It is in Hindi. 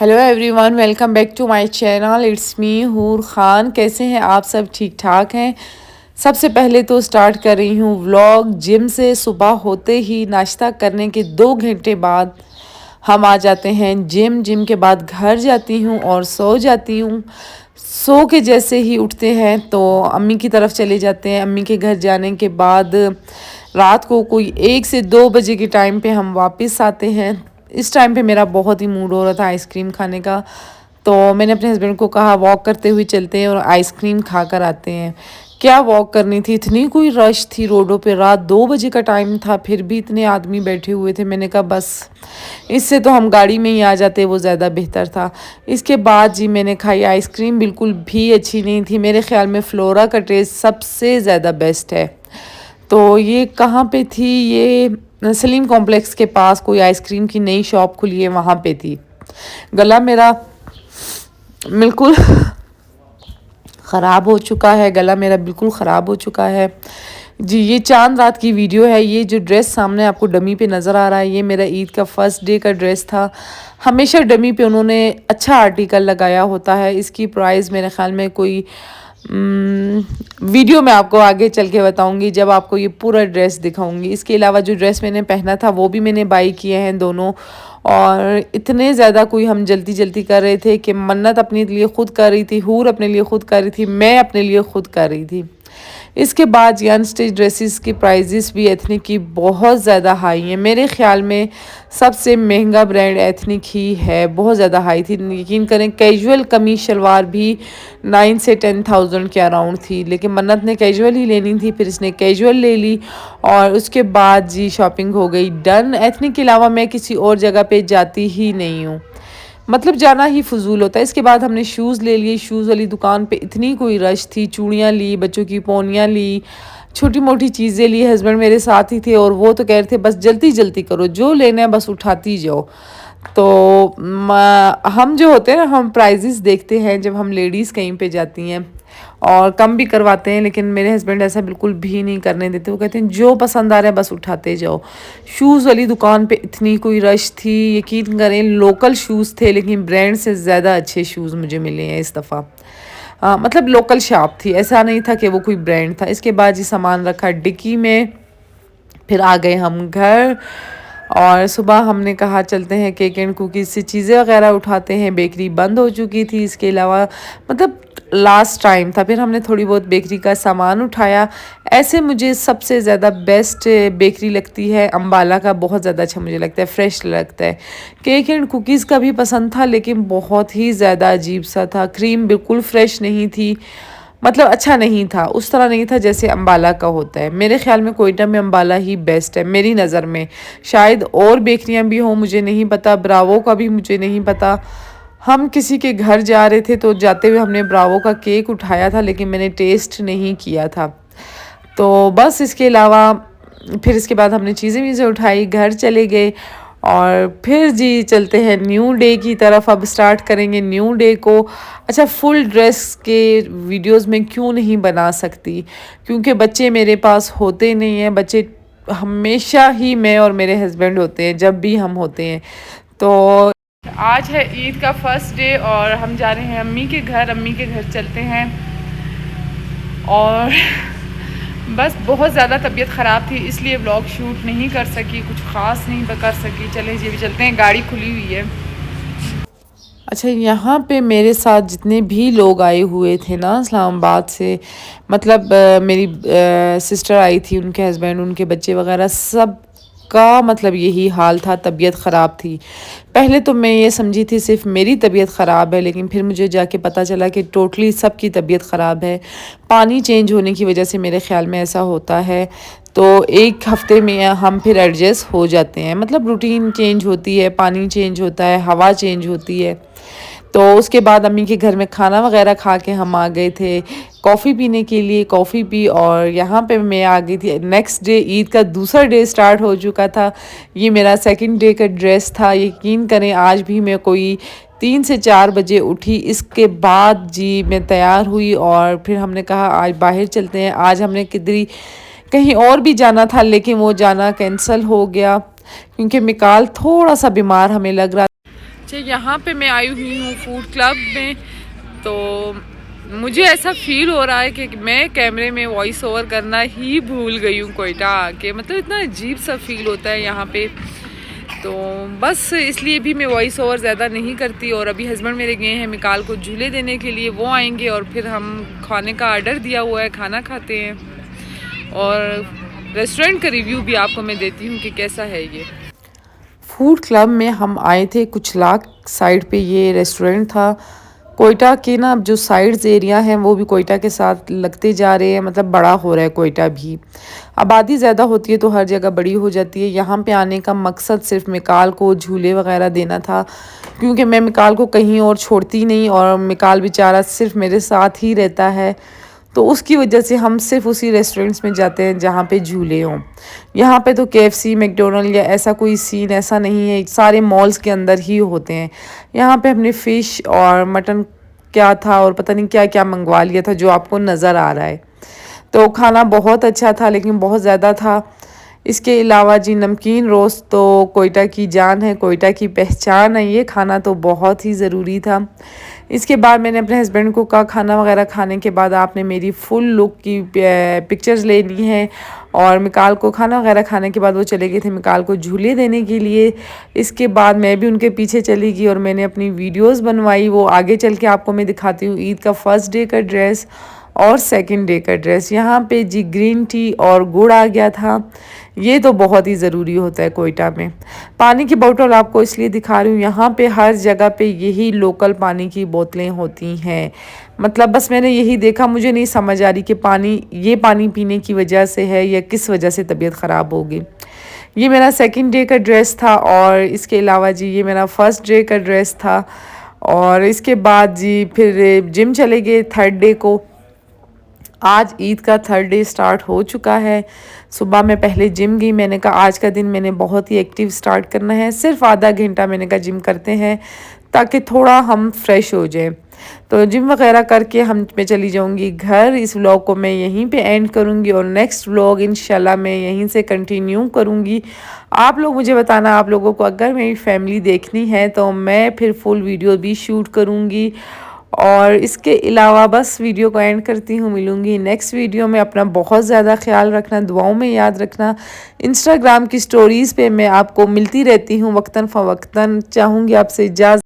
Hello everyone, welcome back to my channel. It's me Hoor Khan. कैसे हैं आप सब? ठीक ठाक हैं। सबसे पहले तो स्टार्ट कर रही हूँ व्लॉग जिम से। सुबह होते ही नाश्ता करने के 2 घंटे बाद हम आ जाते हैं जिम के बाद घर जाती हूँ और सो जाती हूँ। सो के जैसे ही उठते हैं तो अम्मी की तरफ चले जाते हैं। अम्मी के घर जाने के बाद रात को कोई 1 से 2 बजे के टाइम पे हम वापस आते हैं। इस टाइम पे मेरा बहुत ही मूड हो रहा था आइसक्रीम खाने का, तो मैंने अपने हस्बैंड को कहा वॉक करते हुए चलते हैं और आइसक्रीम खा कर आते हैं। क्या वॉक करनी थी, इतनी कोई रश थी रोडों पे। रात 2 बजे का टाइम था, फिर भी इतने आदमी बैठे हुए थे। मैंने कहा बस इससे तो हम गाड़ी में ही आ जाते, वो ज़्यादा बेहतर था। इसके बाद जी मैंने खाई आइसक्रीम, बिल्कुल भी अच्छी नहीं थी। मेरे ख्याल में फ्लोरा का टेस्ट सबसे ज़्यादा बेस्ट है। तो ये कहाँ पे थी? ये सलीम कॉम्प्लेक्स के पास कोई आइसक्रीम की नई शॉप खुली है, वहाँ पे थी। गला मेरा बिल्कुल ख़राब हो चुका है, गला मेरा बिल्कुल ख़राब हो चुका है जी। ये चांद रात की वीडियो है। ये जो ड्रेस सामने आपको डमी पे नज़र आ रहा है, ये मेरा ईद का फर्स्ट डे का ड्रेस था। हमेशा डमी पे उन्होंने अच्छा आर्टिकल लगाया होता है। इसकी प्राइस मेरे ख्याल में कोई वीडियो में आपको आगे चल के बताऊंगी जब आपको ये पूरा ड्रेस दिखाऊंगी। इसके अलावा जो ड्रेस मैंने पहना था वो भी मैंने बाई किए हैं दोनों। और इतने ज़्यादा कोई हम जल्दी जल्दी कर रहे थे कि मन्नत अपने लिए ख़ुद कर रही थी, हूर अपने लिए ख़ुद कर रही थी, मैं अपने लिए ख़ुद कर रही थी। इसके बाद ये अनस्टिच ड्रेसेस की प्राइजेस भी एथनिक की बहुत ज़्यादा हाई हैं। मेरे ख़्याल में सबसे महंगा ब्रांड एथनिक ही है, बहुत ज़्यादा हाई थी। यकीन करें कैजुअल कमीज शलवार भी 9 से 10,000 के अराउंड थी, लेकिन मन्नत ने कैजुअल ही लेनी थी, फिर इसने कैजुअल ले ली और उसके बाद जी शॉपिंग हो गई डन। एथनिक के अलावा मैं किसी और जगह पे जाती ही नहीं हूँ, मतलब जाना ही फजूल होता है। इसके बाद हमने शूज़ ले लिए। शूज़ वाली दुकान पे इतनी कोई रश थी। चूड़ियाँ ली, बच्चों की पोनियाँ ली, छोटी मोटी चीज़ें ली। हस्बैंड मेरे साथ ही थे और वो तो कह रहे थे बस जल्दी जल्दी करो, जो लेना है बस उठाती जाओ। तो हम जो होते हैं ना, हम प्राइजेस देखते हैं जब हम लेडीज़ कहीं पे जाती हैं और कम भी करवाते हैं, लेकिन मेरे हस्बैंड ऐसा बिल्कुल भी नहीं करने देते। वो कहते हैं जो पसंद आ रहा है बस उठाते जाओ। शूज़ वाली दुकान पे इतनी कोई रश थी, यकीन करें लोकल शूज़ थे, लेकिन ब्रांड से ज़्यादा अच्छे शूज़ मुझे मिले हैं इस दफ़ा। मतलब लोकल शॉप थी, ऐसा नहीं था कि वो कोई ब्रांड था। इसके बाद ये सामान रखा डिक्की में, फिर आ गए हम घर और सुबह हमने कहा चलते हैं केक एंड कुकीज़ से चीज़ें वगैरह उठाते हैं। बेकरी बंद हो चुकी थी इसके अलावा, मतलब लास्ट टाइम था। फिर हमने थोड़ी बहुत बेकरी का सामान उठाया। ऐसे मुझे सबसे ज़्यादा बेस्ट बेकरी लगती है अम्बाला का, बहुत ज़्यादा अच्छा मुझे लगता है, फ्रेश लगता है। केक एंड कुकीज़ का भी पसंद था, लेकिन बहुत ही ज़्यादा अजीब सा था। क्रीम बिल्कुल फ्रेश नहीं थी, मतलब अच्छा नहीं था, उस तरह नहीं था जैसे अम्बाला का होता है। मेरे ख्याल में कोयटा में अम्बाला ही बेस्ट है मेरी नज़र में। शायद और बेकरियां भी हों, मुझे नहीं पता। ब्रावो का भी मुझे नहीं पता। हम किसी के घर जा रहे थे तो जाते हुए हमने ब्रावो का केक उठाया था, लेकिन मैंने टेस्ट नहीं किया था। तो बस इसके अलावा फिर इसके बाद हमने चीज़ें वीज़ें उठाई, घर चले गए और फिर जी चलते हैं न्यू डे की तरफ। अब स्टार्ट करेंगे न्यू डे को। अच्छा, फुल ड्रेस के वीडियोस में क्यों नहीं बना सकती, क्योंकि बच्चे मेरे पास होते नहीं हैं। बच्चे हमेशा ही मैं और मेरे हस्बैंड होते हैं जब भी हम होते हैं। तो आज है ईद का फर्स्ट डे और हम जा रहे हैं अम्मी के घर। अम्मी के घर चलते हैं और बस बहुत ज़्यादा तबीयत ख़राब थी, इसलिए व्लॉग शूट नहीं कर सकी, कुछ ख़ास नहीं कर सकी। चले जी भी चलते हैं, गाड़ी खुली हुई है। अच्छा, यहाँ पे मेरे साथ जितने भी लोग आए हुए थे ना इस्लामाबाद से, मतलब मेरी सिस्टर आई थी, उनके हस्बैंड, उनके बच्चे वगैरह, सब का मतलब यही हाल था, तबीयत ख़राब थी। पहले तो मैं ये समझी थी सिर्फ मेरी तबीयत ख़राब है, लेकिन फिर मुझे जाके पता चला कि टोटली सबकी तबीयत ख़राब है। पानी चेंज होने की वजह से मेरे ख़्याल में ऐसा होता है। तो एक हफ़्ते में हम फिर एडजस्ट हो जाते हैं, मतलब रूटीन चेंज होती है, पानी चेंज होता है, हवा चेंज होती है। तो उसके बाद अम्मी के घर में खाना वगैरह खा के हम आ गए थे कॉफ़ी पीने के लिए। कॉफ़ी पी और यहाँ पे मैं आ गई थी। नेक्स्ट डे ईद का दूसरा डे स्टार्ट हो चुका था। ये मेरा सेकंड डे का ड्रेस था। यकीन करें आज भी मैं कोई 3 से 4 बजे उठी। इसके बाद जी मैं तैयार हुई और फिर हमने कहा आज बाहर चलते हैं। आज हमने किधरी कहीं और भी जाना था, लेकिन वो जाना कैंसिल हो गया क्योंकि मिकाल थोड़ा सा बीमार हमें लग रहा। अच्छा, यहाँ पे मैं आई हुई हूँ फूड क्लब में। तो मुझे ऐसा फील हो रहा है कि मैं कैमरे में वॉइस ओवर करना ही भूल गई हूँ कोयटा आके। मतलब इतना अजीब सा फील होता है यहाँ पे। तो बस इसलिए भी मैं वॉइस ओवर ज़्यादा नहीं करती। और अभी हस्बैंड मेरे गए हैं मिकाल को झूले देने के लिए, वो आएंगे और फिर हम खाने का ऑर्डर दिया हुआ है, खाना खाते हैं। और रेस्टोरेंट का रिव्यू भी आपको मैं देती हूँ कि कैसा है ये। फूड क्लब में हम आए थे कुछ लाख साइड पे ये रेस्टोरेंट था। कोयटा के ना जो साइड्स एरिया हैं वो भी कोयटा के साथ लगते जा रहे हैं, मतलब बड़ा हो रहा है कोयटा भी। आबादी ज़्यादा होती है तो हर जगह बड़ी हो जाती है। यहाँ पे आने का मकसद सिर्फ मिकाल को झूले वगैरह देना था, क्योंकि मैं मिकाल को कहीं और छोड़ती नहीं और मिकाल बेचारा सिर्फ मेरे साथ ही रहता है। तो उसकी वजह से हम सिर्फ उसी रेस्टोरेंट्स में जाते हैं जहाँ पे झूले हों। यहाँ पे तो KFC, मैकडोनल्ड या ऐसा कोई सीन ऐसा नहीं है, सारे मॉल्स के अंदर ही होते हैं। यहाँ पे हमने फ़िश और मटन क्या था और पता नहीं क्या क्या मंगवा लिया था जो आपको नज़र आ रहा है। तो खाना बहुत अच्छा था लेकिन बहुत ज़्यादा था। इसके अलावा जी नमकीन रोस्ट तो कोयटा की जान है, कोयटा की पहचान है, ये खाना तो बहुत ही ज़रूरी था। इसके बाद मैंने अपने हस्बैंड को कहा खाना वगैरह खाने के बाद आपने मेरी फुल लुक की पिक्चर्स लेनी है। और मिकाल को खाना वगैरह खाने के बाद वो चले गए थे मिकाल को झूले देने के लिए। इसके बाद मैं भी उनके पीछे चली गई और मैंने अपनी वीडियोस बनवाई, वो आगे चल के आपको मैं दिखाती हूँ। ईद का फर्स्ट डे का ड्रेस और सेकंड डे का ड्रेस। यहाँ पे जी ग्रीन टी और गुड़ आ गया था, ये तो बहुत ही ज़रूरी होता है कोयटा में। पानी की बोतल आपको इसलिए दिखा रही हूँ, यहाँ पे हर जगह पे यही लोकल पानी की बोतलें होती हैं। मतलब बस मैंने यही देखा, मुझे नहीं समझ आ रही कि ये पानी पीने की वजह से है या किस वजह से तबीयत ख़राब होगी। ये मेरा सेकंड डे का ड्रेस था और इसके अलावा जी ये मेरा फर्स्ट डे का ड्रेस था। और इसके बाद जी फिर जिम चले गए थर्ड डे को। आज ईद का थर्ड डे स्टार्ट हो चुका है। सुबह मैं पहले जिम गई, मैंने कहा आज का दिन मैंने बहुत ही एक्टिव स्टार्ट करना है। सिर्फ आधा घंटा मैंने कहा जिम करते हैं ताकि थोड़ा हम फ्रेश हो जाए। तो जिम वगैरह करके मैं चली जाऊंगी घर। इस व्लॉग को मैं यहीं पे एंड करूंगी और नेक्स्ट व्लॉग इंशाल्लाह मैं यहीं से कंटिन्यू करूंगी। आप लोग मुझे बताना, आप लोगों को अगर मेरी फैमिली देखनी है तो मैं फिर फुल वीडियो भी शूट करूंगी। और इसके अलावा बस वीडियो को एंड करती हूँ, मिलूँगी नेक्स्ट वीडियो में। अपना बहुत ज़्यादा ख्याल रखना, दुआओं में याद रखना। इंस्टाग्राम की स्टोरीज़ पे मैं आपको मिलती रहती हूँ वक्तन फ़वक्तन। चाहूँगी आपसे इजाज़त।